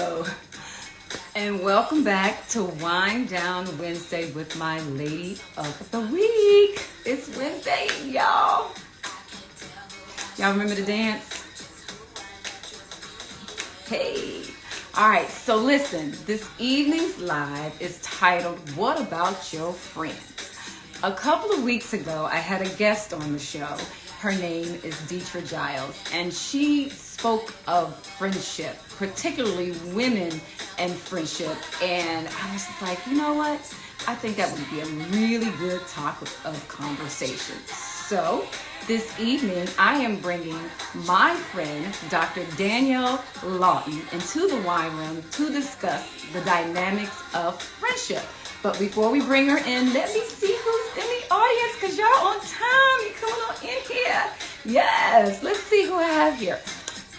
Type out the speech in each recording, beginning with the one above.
Hello, and welcome back to Wind Down Wednesday with my lady of the week. It's Wednesday, y'all. Y'all remember the dance? Hey. All right, so listen, this evening's live is titled, What About Your Friends? A couple of weeks ago, I had a guest on the show. Her name is Deetra Giles, and she spoke of friendship, particularly women and friendship. And I was just like, you know what? I think that would be a really good topic of conversation. So this evening, I am bringing my friend, Dr. Danielle Lawton, into the wine room to discuss the dynamics of friendship. But before we bring her in, let me see who's in the audience, because y'all on time. You're coming on in here. Yes, let's see who I have here.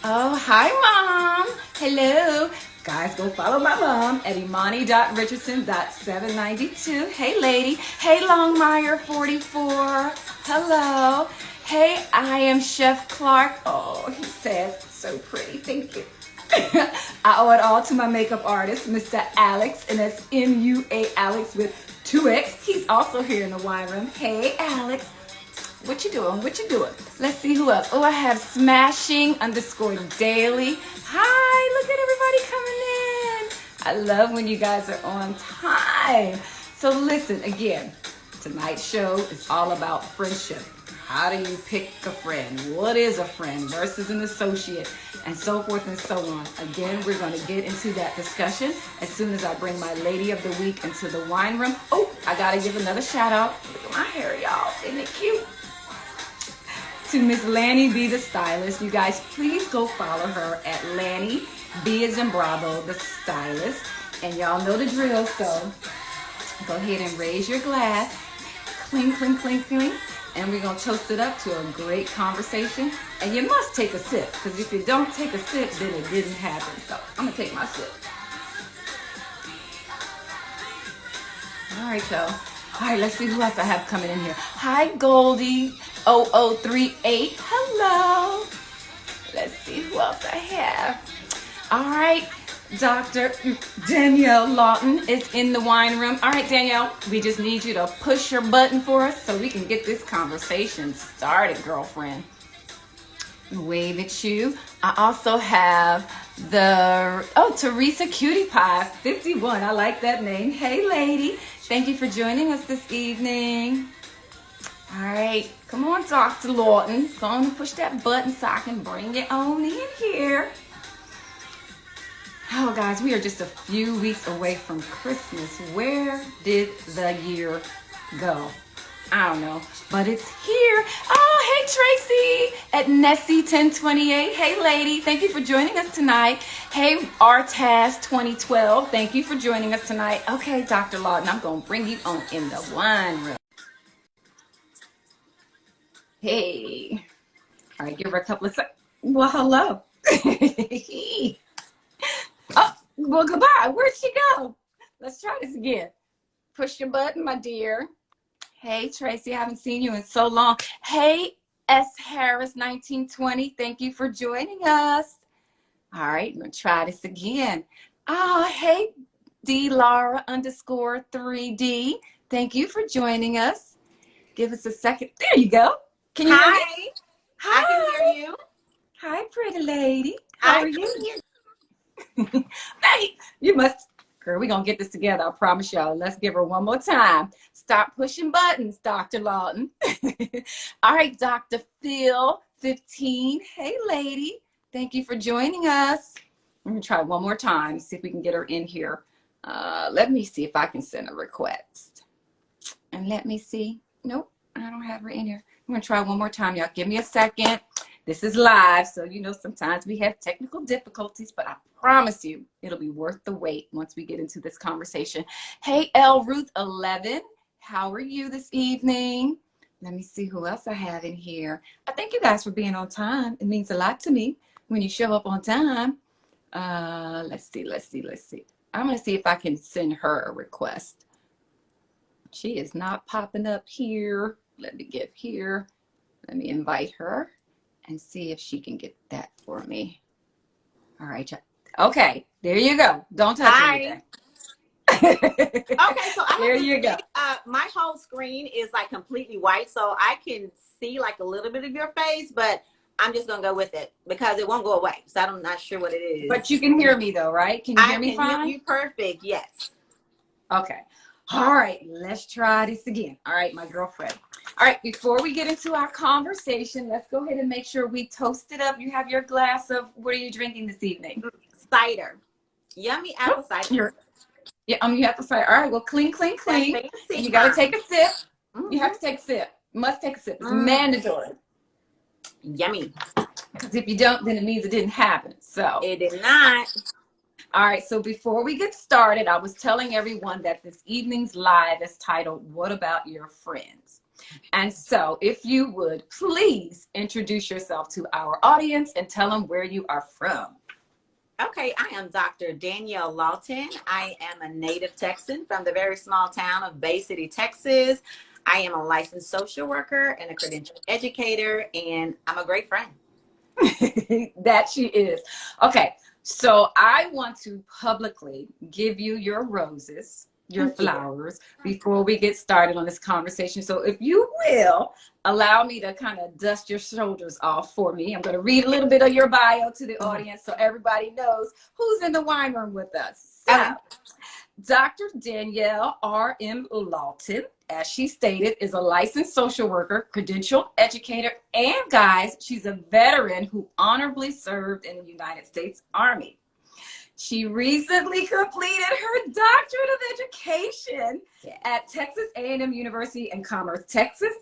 Oh, hi, Mom. Hello. Guys, go follow my mom at imani.richardson.792. Hey, lady. Hey, Longmire44. Hello. Hey, I am Chef Clark. Oh, he says so pretty. Thank you. I owe it all to my makeup artist, Mr. Alex, and that's M-U-A Alex with 2X. He's also here in the wine room. Hey, Alex. What you doing? What you doing? Let's see who else. Oh, I have smashing_daily. Hi, look at everybody coming in. I love when you guys are on time. So listen, again, tonight's show is all about friendship. How do you pick a friend? What is a friend versus an associate? And so forth and so on. Again, we're going to get into that discussion as soon as I bring my lady of the week into the wine room. Oh, I got to give another shout out. Look at my hair, y'all. Isn't it cute? To Miss Lanny B, the stylist. You guys, please go follow her at Lanny B as in Bravo, the stylist. And y'all know the drill, so go ahead and raise your glass. Cling, cling, cling, cling. And we're going to toast it up to a great conversation. And you must take a sip, because if you don't take a sip, then it didn't happen. So I'm going to take my sip. All right, y'all. All right, let's see who else I have coming in here. Hi, Goldie0038. Hello. Let's see who else I have. All right, Dr. Danielle Lawton is in the wine room. All right, Danielle, we just need you to push your button for us so we can get this conversation started, girlfriend. Wave at you. I also have Teresa Cutie Pie 51. I like that name. Hey, lady. Thank you for joining us this evening. All right. Come on, Dr. Lawton. Go on and push that button so I can bring it on in here. Oh, guys, we are just a few weeks away from Christmas. Where did the year go? I don't know, but it's here. Oh, hey, Tracy at Nessie1028. Hey, lady. Thank you for joining us tonight. Hey, Artaz2012. Thank you for joining us tonight. Okay, Dr. Lawton, I'm going to bring you on in the wine room. Hey. All right, give her a couple of seconds. Well, hello. Oh, well, goodbye. Where'd she go? Let's try this again. Push your button, my dear. Hey, Tracy, I haven't seen you in so long. Hey, S. Harris 1920, thank you for joining us. All right, I'm going to try this again. Oh, hey, D. Lara _3D. Thank you for joining us. Give us a second. There you go. Can you hear me? Hi. I can hear you. Hi, pretty lady. How are you? Hey, you must. Girl, we're going to get this together. I promise y'all. Let's give her one more time. Stop pushing buttons, Dr. Lawton. All right, Dr. Phil 15. Hey, lady. Thank you for joining us. I'm going to try one more time. See if we can get her in here. Let me see if I can send a request. And let me see. Nope, I don't have her in here. I'm going to try one more time, y'all. Give me a second. This is live, so you know sometimes we have technical difficulties, but I promise you it'll be worth the wait once we get into this conversation. Hey, L. Ruth 11, how are you this evening? Let me see who else I have in here. I thank you guys for being on time. It means a lot to me when you show up on time. Let's see. I'm going to see if I can send her a request. She is not popping up here. Let me get here. Let me invite her and see if she can get that for me. All right, Okay, there you go. Don't touch Hi. anything. Okay, so I There have this you go. big, my whole screen is like completely white, so I can see like a little bit of your face, but I'm just gonna go with it because it won't go away. So I'm not sure what it But you is. can hear me though, right? Can you I hear me can hear fine? you perfect. Yes. Okay. All right, let's try this again. All right, my girlfriend. All right, before we get into our conversation, let's go ahead and make sure we toast it up. You have your glass of, what are you drinking this evening? Cider. Yummy Oh, apple cider. you have to say, all right, well, clean, clean, That clean. And fancy you got to take kind. a sip. You have Mm-hmm. to take a sip. You must take a sip. It's Mm. mandatory. Yummy. Because if you don't, then it means it didn't happen. So, It did not. all right, so before we get started, I was telling everyone that this evening's live is titled, What About Your Friends? And so, if you would please introduce yourself to our audience and tell them where you are from. Okay, I am Dr. Danielle Lawton. I am a native Texan from the very small town of Bay City, Texas. I am a licensed social worker and a credentialed educator, and I'm a great friend. That she is. Okay, so I want to publicly give you your roses, your Thank you. flowers, before we get started on this conversation. So if you will allow me to kind of dust your shoulders off for me, I'm going to read a little bit of your bio to the Mhm. audience so everybody knows who's in the wine room with us. So, Okay. Dr. Danielle R.M. Lawton, as she stated, is a licensed social worker, credentialed educator, and guys, she's a veteran who honorably served in the United States Army. She recently completed her doctorate of education Yeah. at Texas A&M University in Commerce, Texas,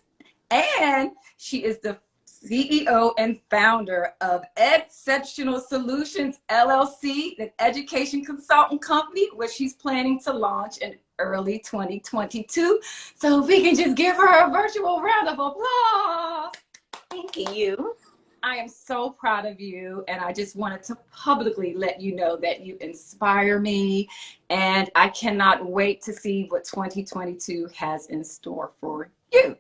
and she is the CEO and founder of Exceptional Solutions LLC, an education consultant company, which she's planning to launch in early 2022. So if we can just give her a virtual round of applause. Thank you. I am so proud of you, and I just wanted to publicly let you know that you inspire me, and I cannot wait to see what 2022 has in store for you.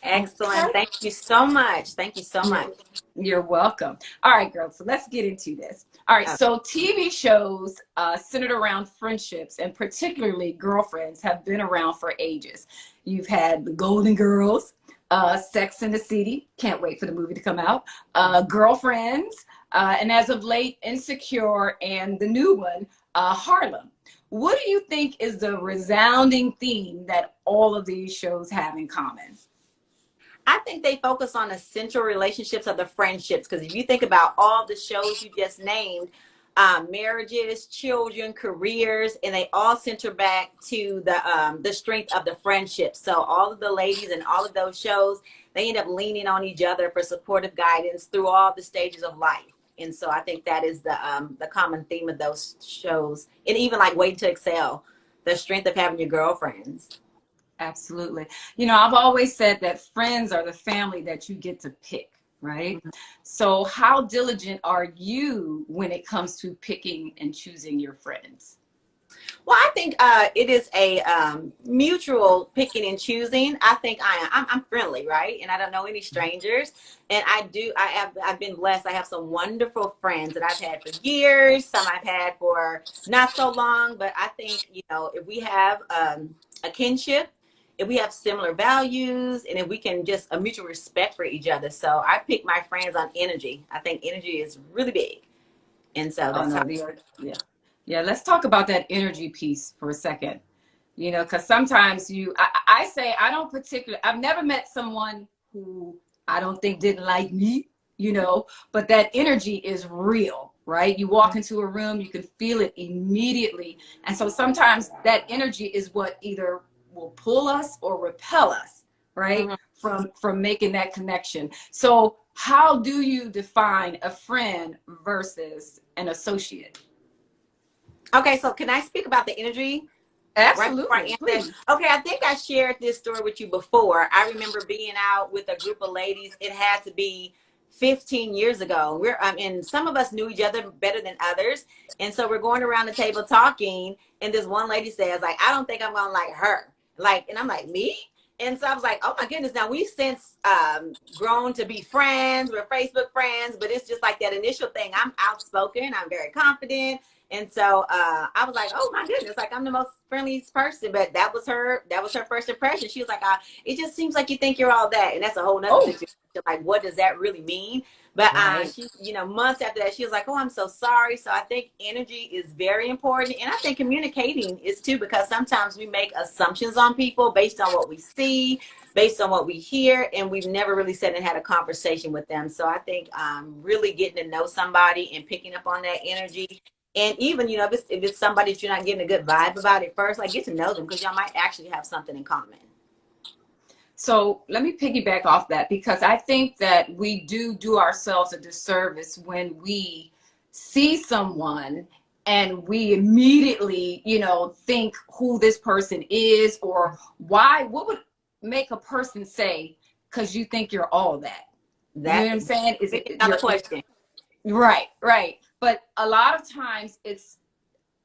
Excellent. Okay. Thank you so much. Thank you so much. You're, you're welcome. All right, girls, so let's get into this. All right, so TV shows centered around friendships and particularly girlfriends have been around for ages. You've had the Golden Girls, Sex and the City, can't wait for the movie to come out, Girlfriends, and as of late, Insecure, and the new one, Harlem. What do you think is the resounding theme that all of these shows have in common? I think they focus on essential relationships of the friendships because if you think about all the shows you just named, marriages, children, careers, and they all center back to the strength of the friendship. So all of the ladies in all of those shows, they end up leaning on each other for supportive guidance through all the stages of life. And so I think that is the common theme of those shows, and even like Waiting to Excel, the strength of having your girlfriends. Absolutely. You know, I've always said that friends are the family that you get to pick, right? So, how diligent are you when it comes to picking and choosing your friends? Well, I think it is a mutual picking and choosing. I think I'm friendly, right? And I don't know any strangers. And I've been blessed. I have some wonderful friends that I've had for years. Some I've had for not so long. But I think if we have a kinship, if we have similar values, and if we can just a mutual respect for each other. So I pick my friends on energy. I think energy is really big, and so Oh, that's no, how. yeah. Yeah, let's talk about that energy piece for a second. You know, because sometimes I say I don't particularly, I've never met someone who I don't think didn't like me, but that energy is real, right? You walk into a room, you can feel it immediately. And so sometimes that energy is what either will pull us or repel us, right? Mhm. From making that connection. So how do you define a friend versus an associate? Okay, so can I speak about the energy right before I Absolutely, answer that? please. Okay, I think I shared this story with you before. I remember being out with a group of ladies. It had to be 15 years ago. And some of us knew each other better than others. And so we're going around the table talking, and this one lady says, like, I don't think I'm gonna like her. Like, and I'm like, me? And so I was like, oh my goodness, now we've since grown to be friends. We're Facebook friends, but it's just like that initial thing. I'm outspoken, I'm very confident. And so I was like, oh my goodness, like I'm the most friendliest person. But that was her first impression. She was like, it just seems like you think you're all that. And that's a whole nother Oh, situation. Like, what does that really mean? But right. she, you know, months after that, she was like, oh, I'm so sorry. So I think energy is very important. And I think communicating is too, because sometimes we make assumptions on people based on what we see, based on what we hear, and we've never really sat and had a conversation with them. So I think really getting to know somebody and picking up on that energy. And even, you know, if it's somebody that you're not getting a good vibe about at first, like get to know them because y'all might actually have something in common. So let me piggyback off that, because I think that we do ourselves a disservice when we see someone and we immediately, you know, think who this person is or why. What would make a person say, because you think you're all that? You know That what I'm saying? Is is it another you're question. right, right. But a lot of times it's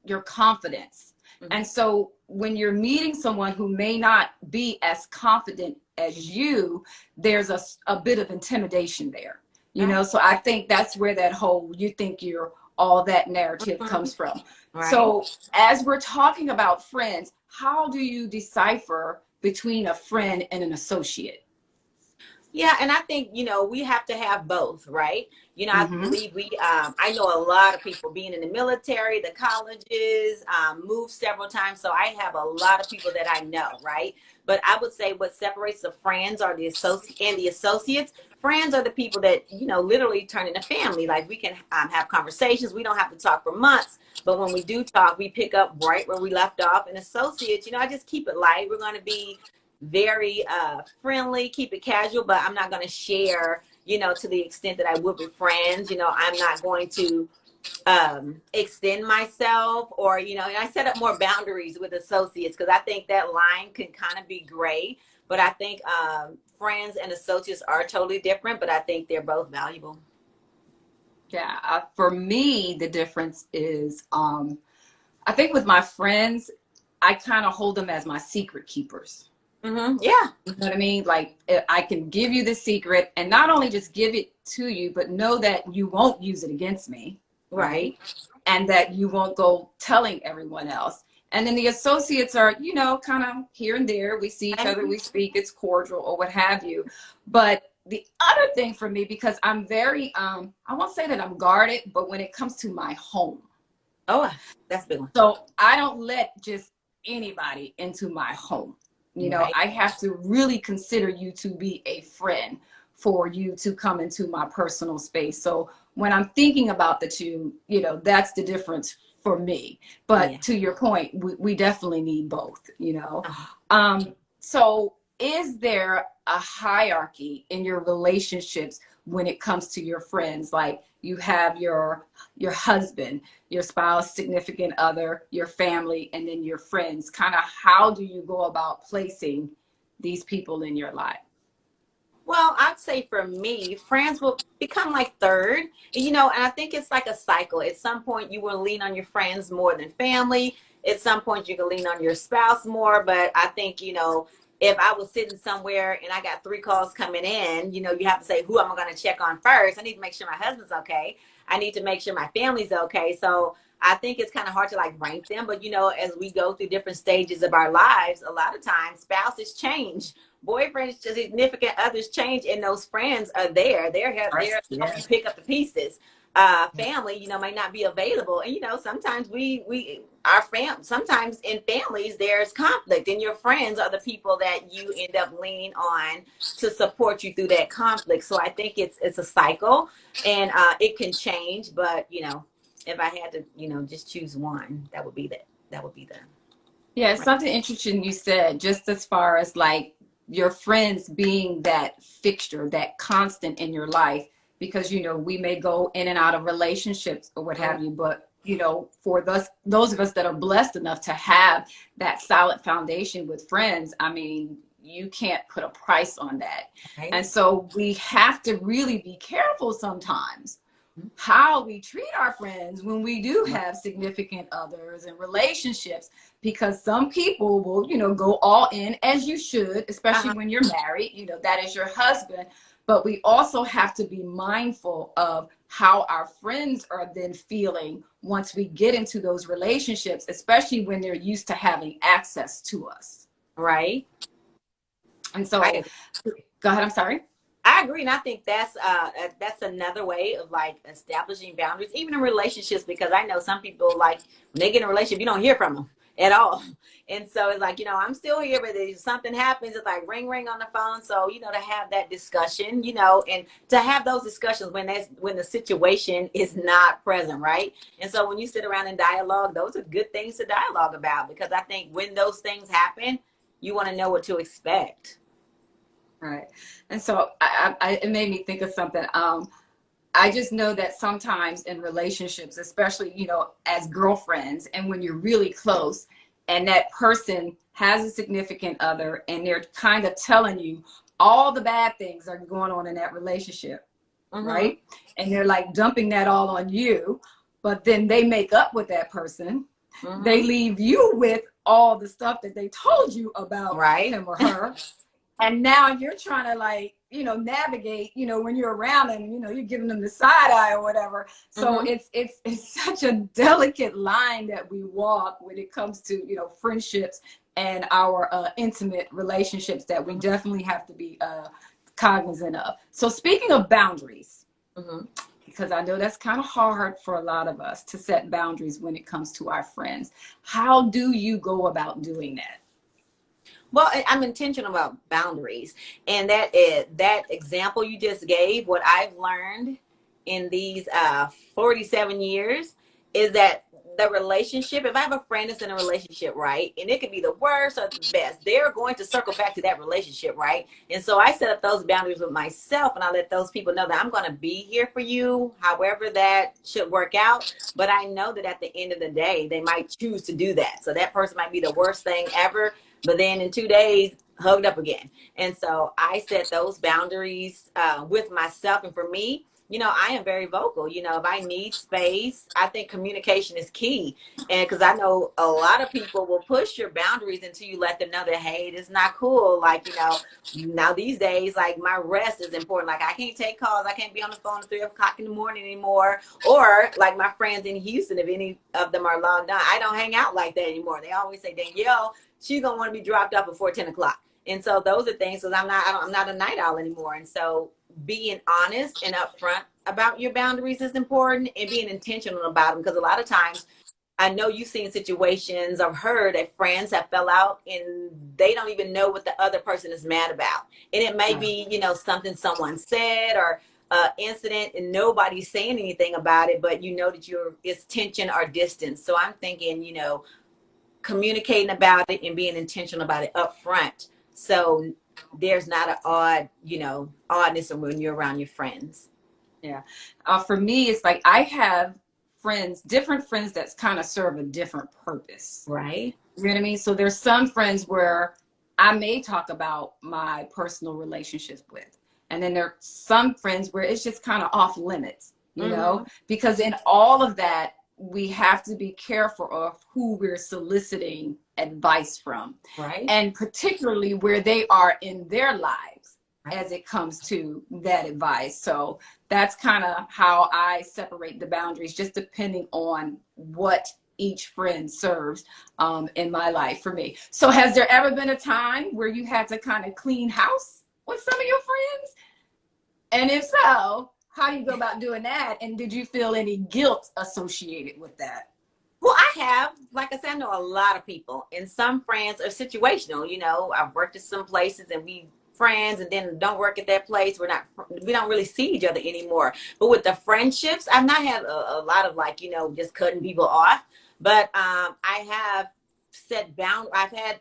your confidence. Mm-hmm. And so when you're meeting someone who may not be as confident as you, there's a bit of intimidation there, you Right. know? So I think that's where that whole you think you're all that narrative Mm-hmm. comes from. Right. So as we're talking about friends, how do you decipher between a friend and an associate? Yeah, and I think, you know, we have to have both, right? You know, I Mm-hmm. believe I know a lot of people being in the military, the colleges, moved several times. So I have a lot of people that I know, right? But I would say what separates the friends are the associate and the associates. Friends are the people that, you know, literally turn into family. Like we can have conversations. We don't have to talk for months. But when we do talk, we pick up right where we left off. And associates, you know, I just keep it light. We're going to be very friendly, keep it casual, but I'm not going to share, you know, to the extent that I would with friends. You know, I'm not going to extend myself or, you know, and I set up more boundaries with associates because I think that line can kind of be gray. But I think friends and associates are totally different, but I think they're both valuable. Yeah, for me, the difference is I think with my friends, I kind of hold them as my secret keepers. Mm-hmm. Yeah. You know what I mean? Like I can give you the secret and not only just give it to you, but know that you won't use it against me, Right. right? And that you won't go telling everyone else. And then the associates are, you know, kind of here and there. We see each other, we speak, it's cordial or what have you. But the other thing for me, because I'm very, I won't say that I'm guarded, but when it comes to my home, Oh, that's a big one. so I don't let just anybody into my home. You know, Right. I have to really consider you to be a friend for you to come into my personal space. So when I'm thinking about the two, you know, that's the difference for me. Yeah. But to your point, we definitely need both, you know. Uh-huh. So is there a hierarchy in your relationships when it comes to your friends? Like you have your husband, your spouse, significant other, your family, and then your friends. Kind of how do you go about placing these people in your life? Well, I'd say for me, friends will become like third, you know, and I think it's like a cycle. At some point, you will lean on your friends more than family. At some point, you can lean on your spouse more. But I think, you know, if I was sitting somewhere and I got three calls coming in, you know, you have to say, who am I going to check on first? I need to make sure my husband's okay. I need to make sure my family's okay. So I think it's kind of hard to like rank them. But, you know, as we go through different stages of our lives, a lot of times spouses change, boyfriends, significant others change, and those friends are there. They're help you Yes. pick up the pieces. Family, you know, may not be available, and you know, sometimes we our sometimes in families there's conflict, and your friends are the people that you end up leaning on to support you through that conflict. So I think it's a cycle, and it can change. But you know, if I had to, you know, just choose one, that would be that. That would be the Yeah, it's right. something interesting you said, just as far as like your friends being that fixture, that constant in your life, because you know, we may go in and out of relationships or what have you, but you know, for those of us that are blessed enough to have that solid foundation with friends, I mean, you can't put a price on that. Right. And so we have to really be careful sometimes how we treat our friends when we do have significant others and relationships, because some people will, go all in, as you should, especially when you're married, that is your husband. But we also have to be mindful of how our friends are then feeling once we get into those relationships, especially when they're used to having access to us. Right. And so, go ahead, I'm sorry. I agree, and I think that's another way of like establishing boundaries, even in relationships. Because I know some people, like, when they get in a relationship, you don't hear from them at all, and so it's like, I'm still here, but if something happens, it's like ring ring on the phone. So to have that discussion, and to have those discussions when the situation is not present, right? And so when you sit around and dialogue, those are good things to dialogue about, because I think when those things happen, you want to know what to expect. Right. And so it made me think of something. I just know that sometimes in relationships, especially, as girlfriends, and when you're really close and that person has a significant other and they're kind of telling you all the bad things that are going on in that relationship, right? And they're like dumping that all on you, but then they make up with that person. They leave you with all the stuff that they told you about him or her. And now you're trying to navigate, when you're around them, you're giving them the side eye or whatever. So it's such a delicate line that we walk when it comes to, friendships and our intimate relationships that we definitely have to be cognizant of. So speaking of boundaries, because I know that's kind of hard for a lot of us to set boundaries when it comes to our friends. How do you go about doing that? Well, I'm intentional about boundaries, and that example you just gave, what I've learned in these 47 years is that the relationship, if I have a friend that's in a relationship, right, and it could be the worst or the best, they're going to circle back to that relationship, right? And so I set up those boundaries with myself, and I let those people know that I'm going to be here for you, however that should work out. But I know that at the end of the day, they might choose to do that. So that person might be the worst thing ever, but then in 2 days, hugged up again. And so I set those boundaries with myself. And for me, I am very vocal. If I need space, I think communication is key. And because I know a lot of people will push your boundaries until you let them know that, hey, it's not cool. Like, now these days, like, my rest is important. Like, I can't take calls. I can't be on the phone at 3 o'clock in the morning anymore. Or like my friends in Houston, if any of them are logged on, I don't hang out like that anymore. They always say, Danielle, she's going to want to be dropped off before 10 o'clock. And so those are things, because I'm not a night owl anymore. And so being honest and upfront about your boundaries is important, and being intentional about them. Because a lot of times, I know you've seen situations, I've heard that friends have fell out and they don't even know what the other person is mad about. And it may be, something someone said or incident, and nobody's saying anything about it, but that it's tension or distance. So I'm thinking, communicating about it and being intentional about it up front. So there's not an oddness when you're around your friends. Yeah. For me, it's like I have different friends that kind of serve a different purpose. Right. You know what I mean? So there's some friends where I may talk about my personal relationships with. And then there's some friends where it's just kind of off limits, because in all of that, we have to be careful of who we're soliciting advice from. Right. And particularly where they are in their lives as it comes to that advice. So that's kind of how I separate the boundaries, just depending on what each friend serves in my life for me. So has there ever been a time where you had to kind of clean house with some of your friends? And if so, how do you go about doing that? And did you feel any guilt associated with that? Well, I have. Like I said, I know a lot of people, and some friends are situational. I've worked at some places and we friends, and then don't work at that place. We don't really see each other anymore. But with the friendships, I've not had a lot of just cutting people off. But I have set bound. I've had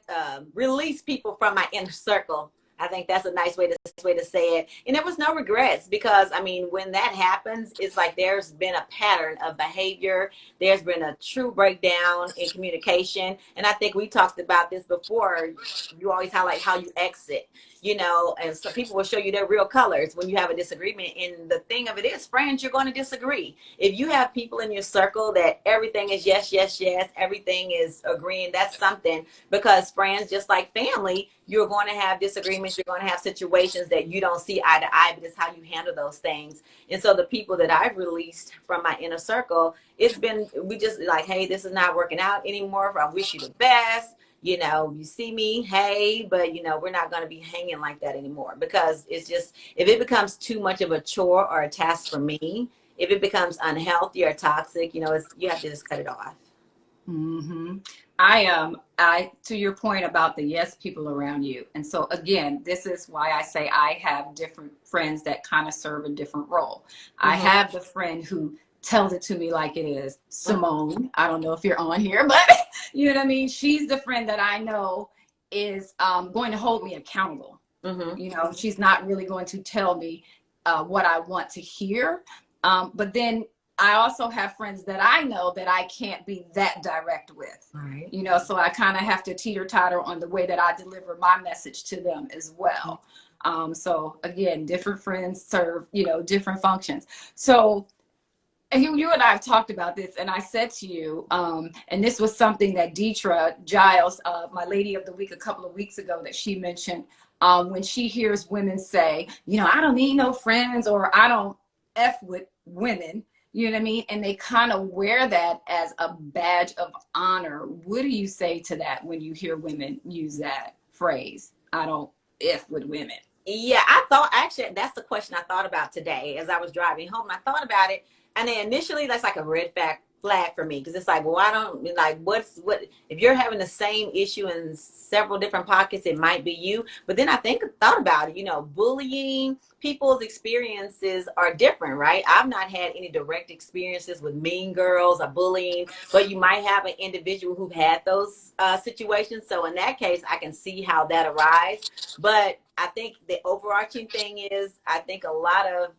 released people from my inner circle. I think that's a nice way to say it. And there was no regrets, because I mean, when that happens, it's like there's been a pattern of behavior. There's been a true breakdown in communication. And I think we talked about this before. You always highlight how you exit, you know, and so people will show you their real colors when you have a disagreement. And the thing of it is, friends, you're going to disagree. If you have people in your circle that everything is yes, yes, yes, everything is agreeing, that's something. Because friends, just like family, you're going to have disagreements. You're going to have situations that you don't see eye to eye, but it's how you handle those things. And so the people that I've released from my inner circle, it's been, we just like, hey, this is not working out anymore. I wish you the best. You know, you see me, hey, but you know, we're not going to be hanging like that anymore, because it's just, if it becomes too much of a chore or a task for me, if it becomes unhealthy or toxic, you know, it's, you have to just cut it off. Mm-hmm. I to your point about the yes people around you. And so again, this is why I say I have different friends that kind of serve a different role. Mm-hmm. I have the friend who tells it to me like it is. Simone, I don't know if you're on here, but you know what I mean? She's the friend that I know is going to hold me accountable. Mm-hmm. You know, she's not really going to tell me what I want to hear. But then I also have friends that I know that I can't be that direct with, right. You know, so I kind of have to teeter-totter on the way that I deliver my message to them as well. So again, different friends serve, you know, different functions. So you and I have talked about this, and I said to you, and this was something that Deetra Giles, my lady of the week a couple of weeks ago, that she mentioned, when she hears women say, you know, I don't need no friends, or I don't F with women. You know what I mean? And they kind of wear that as a badge of honor. What do you say to that when you hear women use that phrase? I don't F with women. Yeah, I thought, actually, that's the question I thought about today as I was driving home. I thought about it, and then initially that's like a red flag for me, because it's like, well, I don't like, what if you're having the same issue in several different pockets, it might be you. But then I thought about it, you know, bullying, people's experiences are different, right? I've not had any direct experiences with mean girls or bullying, but you might have an individual who had those situations. So in that case, I can see how that arises. But I think the overarching thing is, I think a lot of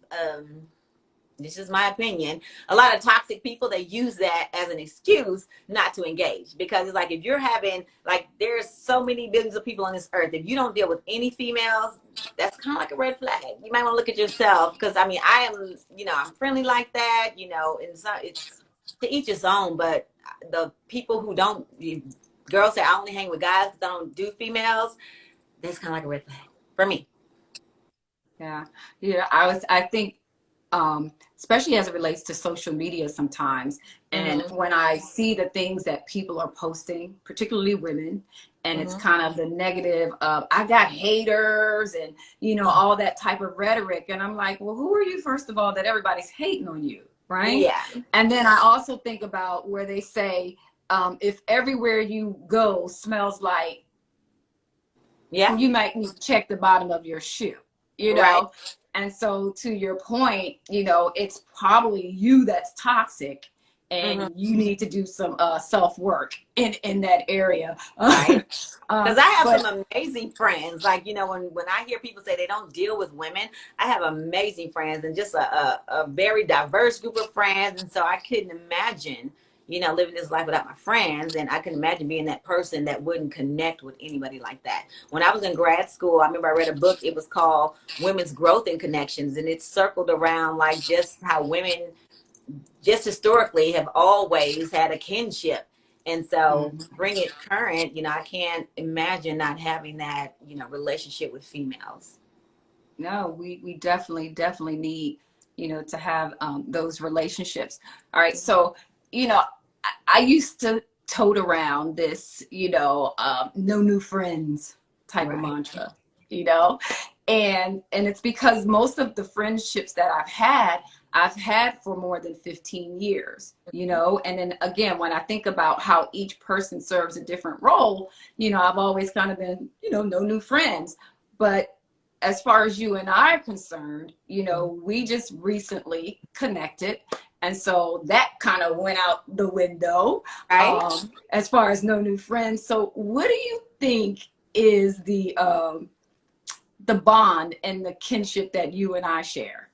this is my opinion, a lot of toxic people, they use that as an excuse not to engage. Because it's like, if you're having, like, there's so many billions of people on this earth, if you don't deal with any females, that's kind of like a red flag. You might want to look at yourself, because I mean, I am, you know, I'm friendly like that, you know, and so it's to each his own. But the people who don't, girls say I only hang with guys, don't do females, that's kind of like a red flag for me. Yeah. I think, especially as it relates to social media sometimes. And Mm-hmm. when I see the things that people are posting, particularly women, and it's Mm-hmm. kind of the negative of, I got haters, and, you know, all that type of rhetoric. And I'm like, well, who are you, first of all, that everybody's hating on you? Right. Yeah. And then I also think about where they say, if everywhere you go smells like, Yeah. you might need to check the bottom of your shoe, you know? Right. And so to your point, you know, it's probably you that's toxic, and Mm-hmm. you need to do some self-work in that area. Right. Because I have But some amazing friends. Like, you know, when I hear people say they don't deal with women, I have amazing friends, and just a very diverse group of friends. And so I couldn't imagine, you know, living this life without my friends. And I couldn't imagine being that person that wouldn't connect with anybody like that. When I was in grad school, I remember I read a book. It was called Women's Growth and Connections. And it circled around like just how women just historically have always had a kinship. And so bring it current, you know, I can't imagine not having that, you know, relationship with females. no, we definitely need, you know, to have those relationships. All right. So, you know, I used to tote around this, you know, no new friends type of Right. mantra, you know, and it's because most of the friendships that I've had for more than 15 years, you know. And then again, when I think about how each person serves a different role, you know, I've always kind of been, you know, no new friends. But as far as you and I are concerned, you know, we just recently connected. And so that kind of went out the window, Right. as far as no new friends. So what do you think is the bond and the kinship that you and I share?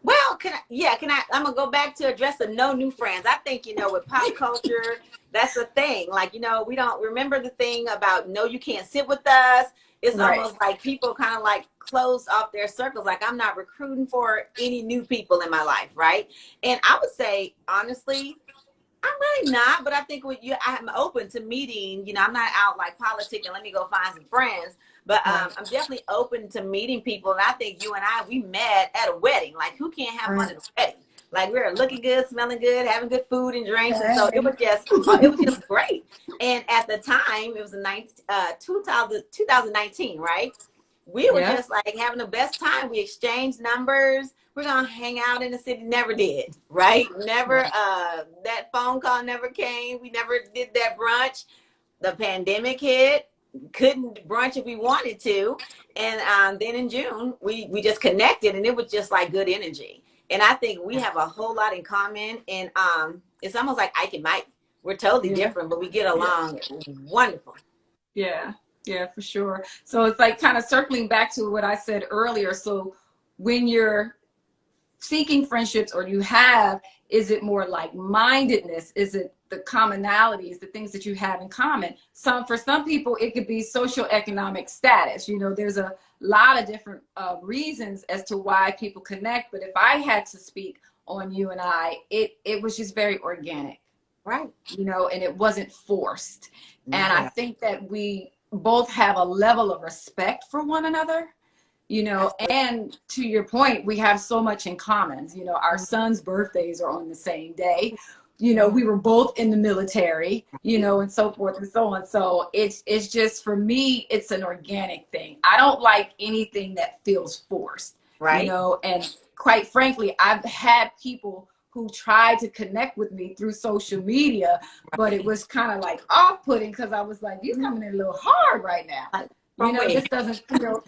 Well, I'm gonna go back to address the no new friends. I think, with pop culture, that's the thing. Like, we don't remember the thing about no, you can't sit with us. It's Right. almost like people kind of like close off their circles. Like, I'm not recruiting for any new people in my life, right? And I would say, honestly, I'm really not, but I think I'm open to meeting, I'm not out like politicking, let me go find some friends. But Right. I'm definitely open to meeting people. And I think you and I, we met at a wedding. Like, who can't have fun Right. at a wedding? Like, we were looking good, smelling good, having good food and drinks. And so Hey. it was just great. And at the time, it was 2019, right? We were Yeah. just like having the best time. We exchanged numbers. We're gonna hang out in the city. Never did, right? Never. Right. That phone call never came. We never did that brunch. The pandemic hit. Couldn't brunch if we wanted to. And then in June, we just connected, and it was just like good energy. And I think we have a whole lot in common. And it's almost like Ike and Mike. We're totally Yeah. different, but we get Yeah. along wonderful. Yeah. Yeah, for sure. So it's like kind of circling back to what I said earlier. So when you're seeking friendships or you have, is it more like mindedness? Is it the commonalities, the things that you have in common? For some people it could be social economic status. There's a lot of different reasons as to why people connect, but if I had to speak on you and I, it was just very organic, Right. and it wasn't forced. And I Yeah. think that we both have a level of respect for one another, Absolutely. and to your point, we have so much in common. Our sons' birthdays are on the same day. We were both in the military, and so forth and so on. So it's just, for me, it's an organic thing. I don't like anything that feels forced, Right. and quite frankly, I've had people who tried to connect with me through social media, but it was kind of like off-putting because I was like, "You're coming in a little hard right now." Like, from where? This doesn't feel.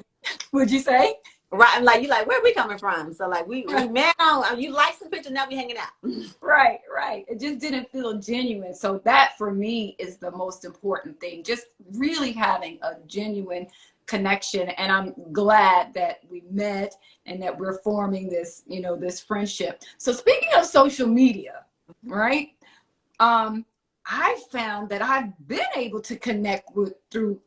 Would you say? Right. I'm like, you like, where are we coming from? So like we met on, you like some pictures, now we hanging out. Right, right. It just didn't feel genuine. So that for me is the most important thing. Just really having a genuine connection. And I'm glad that we met and that we're forming this friendship. So speaking of social media, right? I found that I've been able to connect with through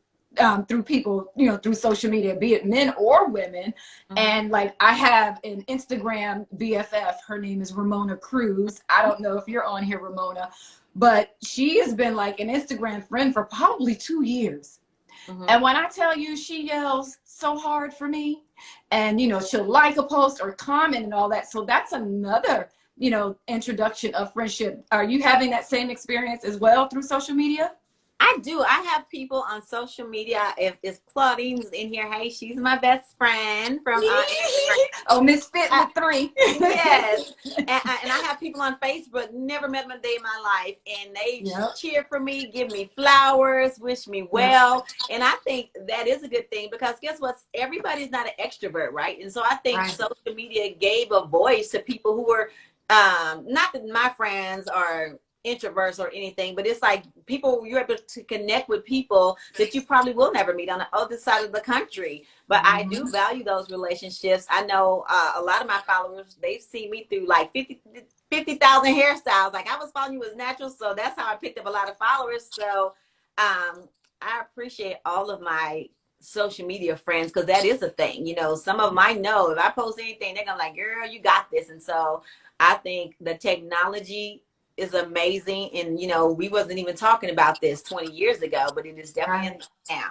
people, through social media, be it men or women. And like, I have an Instagram BFF. Her name is Ramona Cruz. I don't know if you're on here, Ramona, but she has been like an Instagram friend for probably 2 years. And when I tell you, she yells so hard for me, and she'll like a post or comment and all that. So that's another introduction of friendship. Are you having that same experience as well through social media? I do. I have people on social media. If it's Claudine's in here, hey, she's my best friend from Instagram. Oh, Misfit with three. Yes. And I have people on Facebook, never met them a day in my life. And they Yep. cheer for me, give me flowers, wish me well. And I think that is a good thing because guess what? Everybody's not an extrovert, right? And so I think Right. social media gave a voice to people who were, not that my friends are introverts or anything, but it's like people, you're able to connect with people that you probably will never meet on the other side of the country. But I do value those relationships. I know a lot of my followers, they've seen me through like 50,000 hairstyles. Like, I was following you as natural, so that's how I picked up a lot of followers. So I appreciate all of my social media friends because that is a thing. Some of them I know if I post anything, they're gonna like, girl, you got this. And so I think the technology is amazing. And we wasn't even talking about this 20 years ago, but it is definitely Right. now.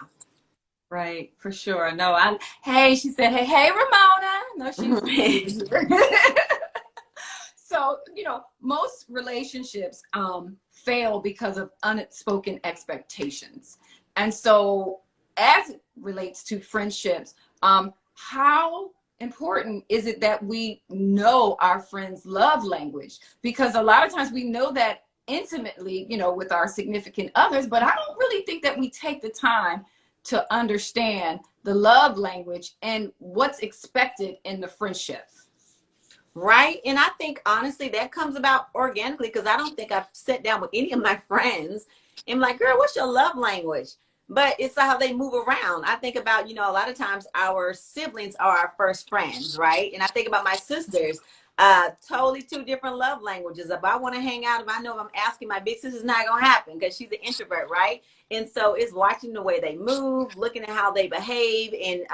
Right, for sure. No, hey, she said, hey, Ramona. No, she used to be here. So, most relationships fail because of unspoken expectations. And so, as it relates to friendships, how important is it that we know our friends' love language? Because a lot of times we know that intimately, with our significant others, but I don't really think that we take the time to understand the love language and what's expected in the friendship. Right. And I think honestly that comes about organically because I don't think I've sat down with any of my friends and I'm like, girl, what's your love language? but it's how they move around. I think about, a lot of times our siblings are our first friends, right? And I think about my sisters, totally two different love languages. If I want to hang out, if I know if I'm asking my big sister's not going to happen because she's an introvert, right? And so it's watching the way they move, looking at how they behave, and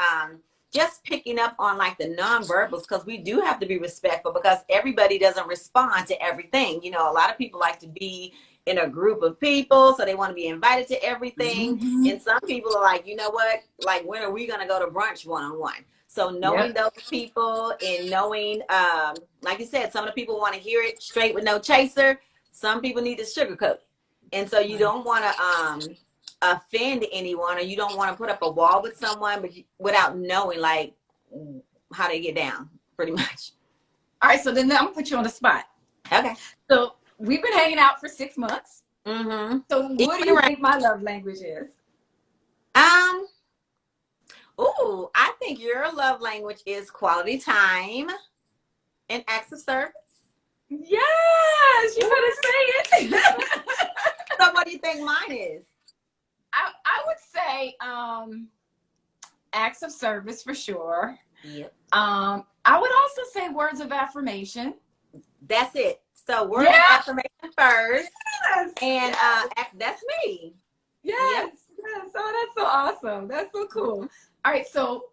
just picking up on like the nonverbals, because we do have to be respectful because everybody doesn't respond to everything. A lot of people like to be in a group of people, so they want to be invited to everything. Mm-hmm. And some people are like, you know what? Like, when are we going to go to brunch one-on-one? So knowing Yep. those people and knowing, like you said, some of the people want to hear it straight with no chaser. Some people need to sugarcoat. And so you don't want to offend anyone, or you don't want to put up a wall with someone, but without knowing like how they get down, pretty much. All right, so then I'm gonna put you on the spot. Okay. So we've been hanging out for 6 months. Mm-hmm. So what do you think my love language is? Ooh, I think your love language is quality time and acts of service. Yes, you better say it. So what do you think mine is? I would say acts of service for sure. Yep. I would also say words of affirmation. That's it. So words of affirmation first. Yes. And that's me. Yes. Yep. Yes. Oh, that's so awesome. That's so cool. All right, so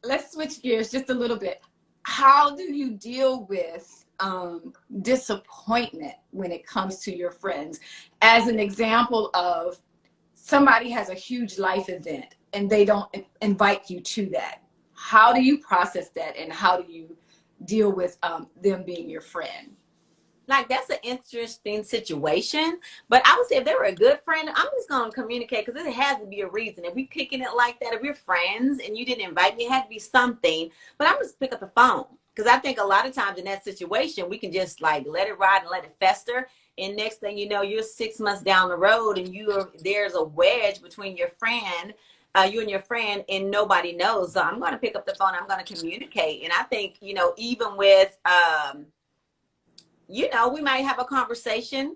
let's switch gears just a little bit. How do you deal with disappointment when it comes to your friends? As an example of somebody has a huge life event and they don't invite you to that. How do you process that, and how do you deal with them being your friend? Like, that's an interesting situation, but I would say if they were a good friend, I'm just going to communicate, because it has to be a reason. If we're kicking it like that, if we're friends and you didn't invite me, it had to be something. But I'm just pick up the phone, because I think a lot of times in that situation, we can just like let it ride and let it fester. And next thing you know, you're 6 months down the road and there's a wedge between your friend, you and your friend, and nobody knows. So I'm going to pick up the phone. I'm going to communicate. And I think, even with, we might have a conversation,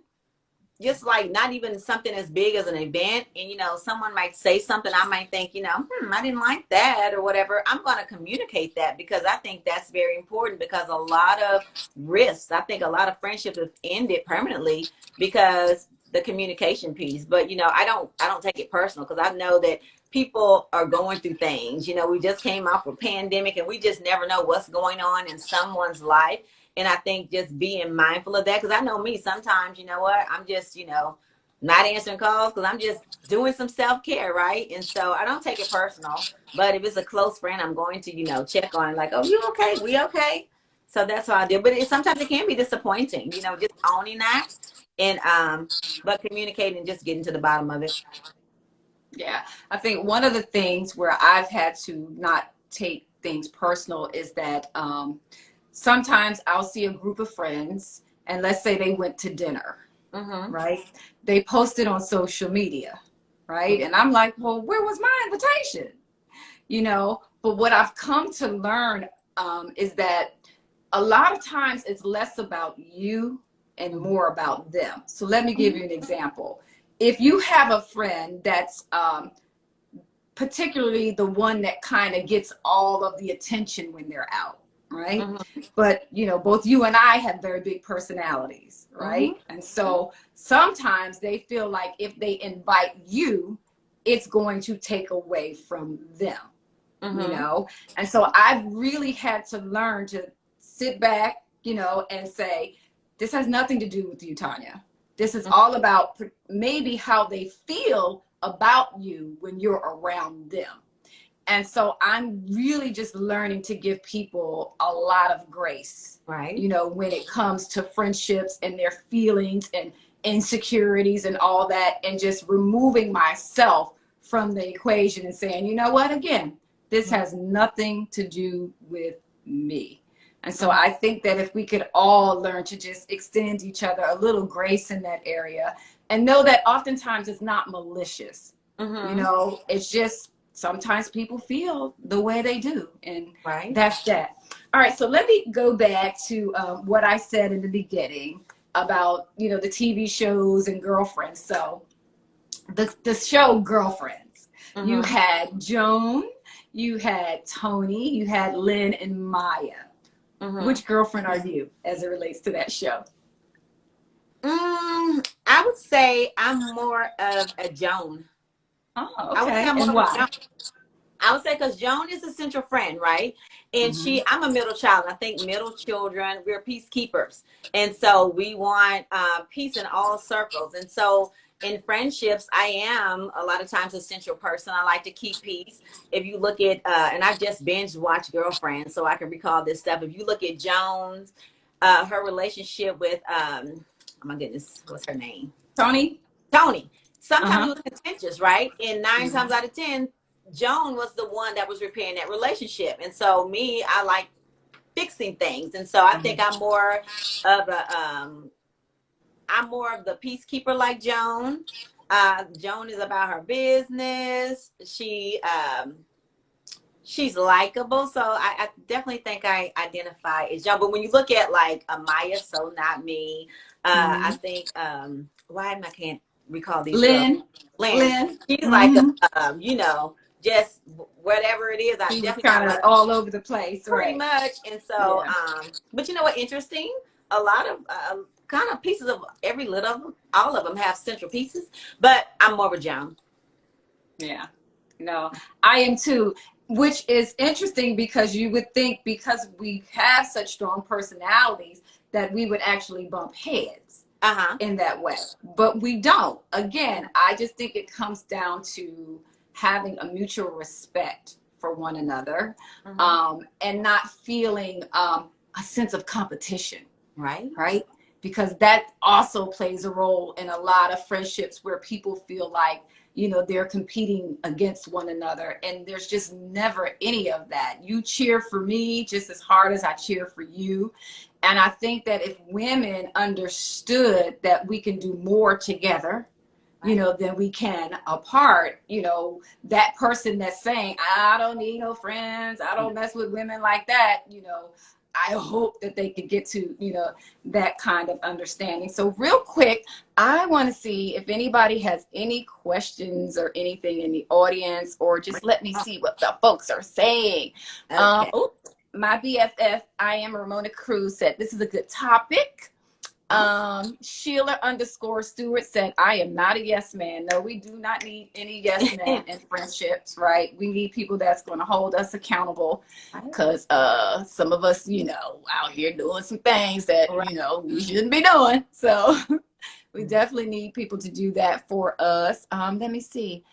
just like not even something as big as an event. And, someone might say something. I might think, I didn't like that or whatever. I'm going to communicate that, because I think that's very important, because a lot of risks, I think a lot of friendships have ended permanently because the communication piece. But, I don't take it personal, because I know that people are going through things. We just came off a pandemic, and we just never know what's going on in someone's life. And I think just being mindful of that, because I know me, sometimes, you know what, I'm just, not answering calls because I'm just doing some self-care, right? And so I don't take it personal. But if it's a close friend, I'm going to, check on it, like, oh, you okay? We okay? So that's what I do. But sometimes it can be disappointing, just owning that, and but communicating and just getting to the bottom of it. Yeah, I think one of the things where I've had to not take things personal is that sometimes I'll see a group of friends, and let's say they went to dinner, right? They posted on social media, right? And I'm like, well, where was my invitation? But what I've come to learn is that a lot of times it's less about you and more about them. So let me give you an example. If you have a friend that's particularly the one that kind of gets all of the attention when they're out, right? But both you and I have very big personalities, right? And so sometimes they feel like if they invite you, it's going to take away from them, and so I've really had to learn to sit back, and say, this has nothing to do with you, Tanya. This is all about maybe how they feel about you when you're around them. And so I'm really just learning to give people a lot of grace, right? When it comes to friendships and their feelings and insecurities and all that, and just removing myself from the equation and saying, you know what, again, this has nothing to do with me. And so I think that if we could all learn to just extend each other a little grace in that area, and know that oftentimes it's not malicious, it's just, sometimes people feel the way they do, and that's that. All right, so let me go back to what I said in the beginning about, the TV shows and girlfriends. So the show Girlfriends. You Mm-hmm. had Joan, you had Tony, you had Lynn and Maya. Mm-hmm. Which girlfriend are you as it relates to that show? I would say I'm more of a Joan. Oh, I would say okay. I'm more And of a why? Joan. I would say because Joan is a central friend, right? And Mm-hmm. I'm a middle child. I think middle children, we're peacekeepers. And so we want peace in all circles. And so in friendships, I am a lot of times a central person. I like to keep peace. If you look at, and I just binge watch Girlfriends, so I can recall this stuff. If you look at Jones, her relationship with, oh my goodness, what's her name? Tony? Tony. Sometimes it Uh-huh. was contentious, right? And nine Mm-hmm. times out of 10, Joan was the one that was repairing that relationship. And so me, I like fixing things. And so I think of a I'm more of the peacekeeper like Joan. Joan is about her business. She's likable, so I definitely think I identify as Joan. But when you look at like Amaya, so not me. Mm-hmm. I think why am I can't recall these girls. Lynn. Lynn, Lynn. she's like Mm-hmm. just whatever it is. I She was definitely not kind of like all over the place, pretty right? much. And so, Yeah. but you know what? Interesting. A lot of kind of pieces of every little of them. All of them have central pieces, but I'm more of a Joan. Yeah. No, I am too, which is interesting because you would think because we have such strong personalities that we would actually bump heads Uh huh. in that way. But we don't. Again, I just think it comes down to having a mutual respect for one another, Mm-hmm. and not feeling a sense of competition, Right. right? Because that also plays a role in a lot of friendships where people feel like, they're competing against one another. And there's just never any of that. You cheer for me just as hard as I cheer for you. And I think that if women understood that we can do more together, than we can apart, that person that's saying, I don't need no friends, I don't mess with women like that, I hope that they could get to, that kind of understanding. So real quick, I want to see if anybody has any questions or anything in the audience, or just let me see what the folks are saying. Okay. Oh, my BFF, I am Ramona Cruz, said this is a good topic. Sheila _ Stewart said, I am not a yes man. No, we do not need any yes men in friendships, right? We need people that's going to hold us accountable, because some of us, out here doing some things that, we shouldn't be doing. So we definitely need people to do that for us. Let me see.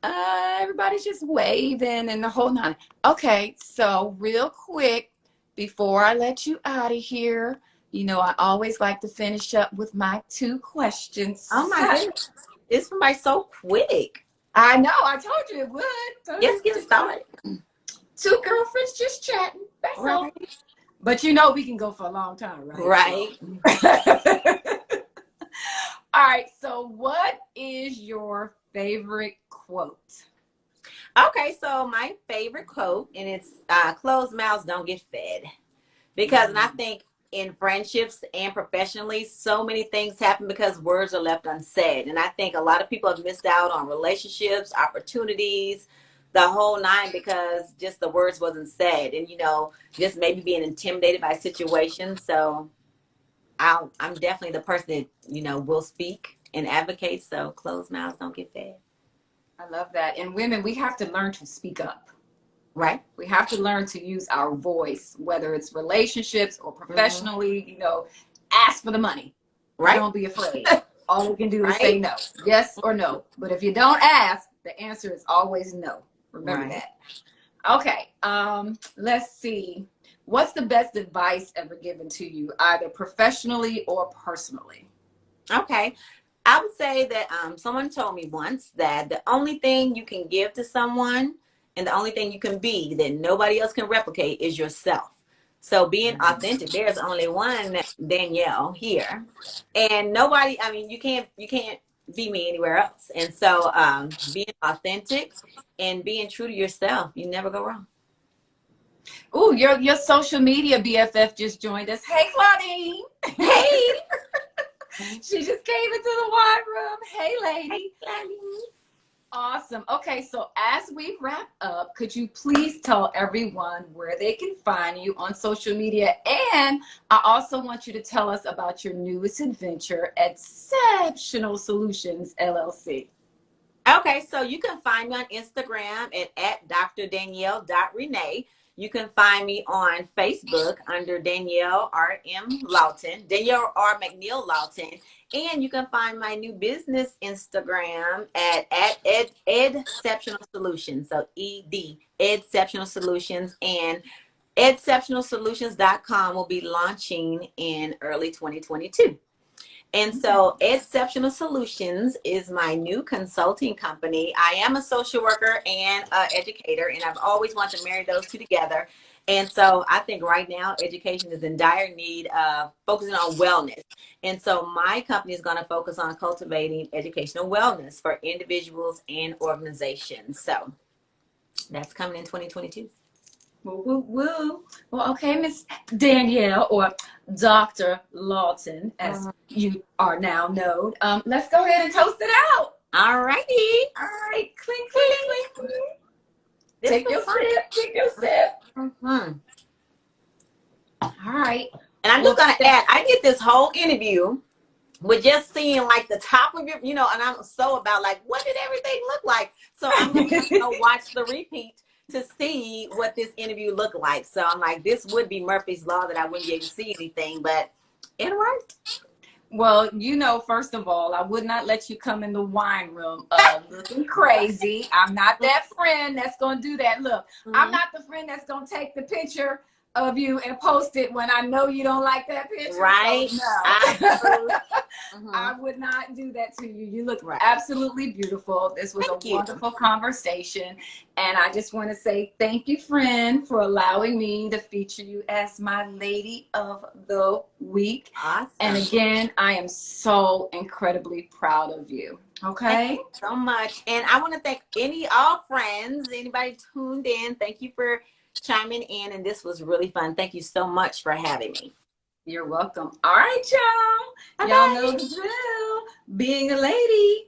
Everybody's just waving and the whole nine. Okay, so real quick, before I let you out of here, I always like to finish up with my 2 questions. Oh my goodness. This went by so quick. I know, I told you it would. So Let's get started. 2 girlfriends just chatting. That's all. Right. But we can go for a long time, right? Right. So. All right, so what is your favorite quote? Okay, so my favorite quote, and it's closed mouths don't get fed. Because, and I think in friendships and professionally, so many things happen because words are left unsaid. And I think a lot of people have missed out on relationships, opportunities, the whole nine, because just the words wasn't said. And, just maybe being intimidated by situations. So I'm definitely the person that, will speak and advocate. So closed mouths don't get fed. I love that. And women, we have to learn to speak up. Right. We have to learn to use our voice, whether it's relationships or professionally, ask for the money. Right. Don't be afraid. All we can do is Right. say no, yes or no. But if you don't ask, the answer is always no. Remember that. Okay. Let's see. What's the best advice ever given to you, either professionally or personally? Okay. I would say that someone told me once that the only thing you can give to someone and the only thing you can be that nobody else can replicate is yourself. So being authentic, there's only one Danielle here, and nobody. I mean, you can't be me anywhere else. And so being authentic and being true to yourself, you never go wrong. Oh, your social media BFF just joined us. Hey, Claudine. Hey. She just came into the wine room. Hey, lady. Hey, Awesome. Okay, so as we wrap up, could you please tell everyone where they can find you on social media? And I also want you to tell us about your newest adventure, Exceptional Solutions LLC. Okay, so you can find me on Instagram at drdanielle.renee. You can find me on Facebook under Danielle R.M. Lawton, Danielle R. McNeil Lawton. And you can find my new business Instagram at Edceptional Solutions. So ED, Edceptional Solutions. And exceptionalsolutions.com will be launching in early 2022. And so Exceptional Solutions is my new consulting company. I am a social worker and an educator, and I've always wanted to marry those two together. And so I think right now education is in dire need of focusing on wellness. And so my company is going to focus on cultivating educational wellness for individuals and organizations. So that's coming in 2022. Woo, woo, woo. Well, okay, Miss Danielle, or Dr. Lawton, as you are now known. Let's go ahead and toast it out. All righty. All right, clink, clink, clink, clink. Take your sip. Take your sip. Mm-hmm. All right. And I'm just going to add, I get this whole interview with just seeing like the top of your, and I'm so about like, what did everything look like? So I'm going to go watch the repeat to see what this interview looked like. So I'm like, this would be Murphy's Law that I wouldn't be able to see anything, but it worked. Well, first of all, I would not let you come in the wine room looking crazy. I'm not that friend that's going to do that. Look, I'm not the friend that's going to take the picture of you and post it when I know you don't like that picture. Right. So, no. I would not do that to you. You look absolutely beautiful. This was a wonderful conversation. And I just want to say thank you, friend, for allowing me to feature you as my Lady of the Week. Awesome. And again, I am so incredibly proud of you. Okay. Thank you so much. And I want to thank all friends, anybody tuned in. Thank you for chiming in, and this was really fun. Thank you so much for having me. You're welcome. All right, y'all. Y'all know the drill. Being a lady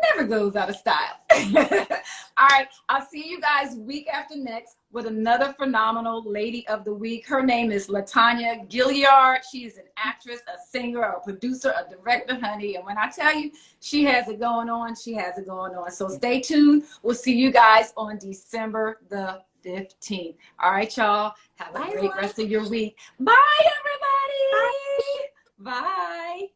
never goes out of style. All right, I'll see you guys week after next with another phenomenal Lady of the Week. Her name is LaTanya Gilliard. She is an actress, a singer, a producer, a director, honey. And when I tell you she has it going on, she has it going on. So stay tuned. We'll see you guys on December the 15th. All right, y'all. Have a great rest of your week. Bye, everybody. Bye. Bye.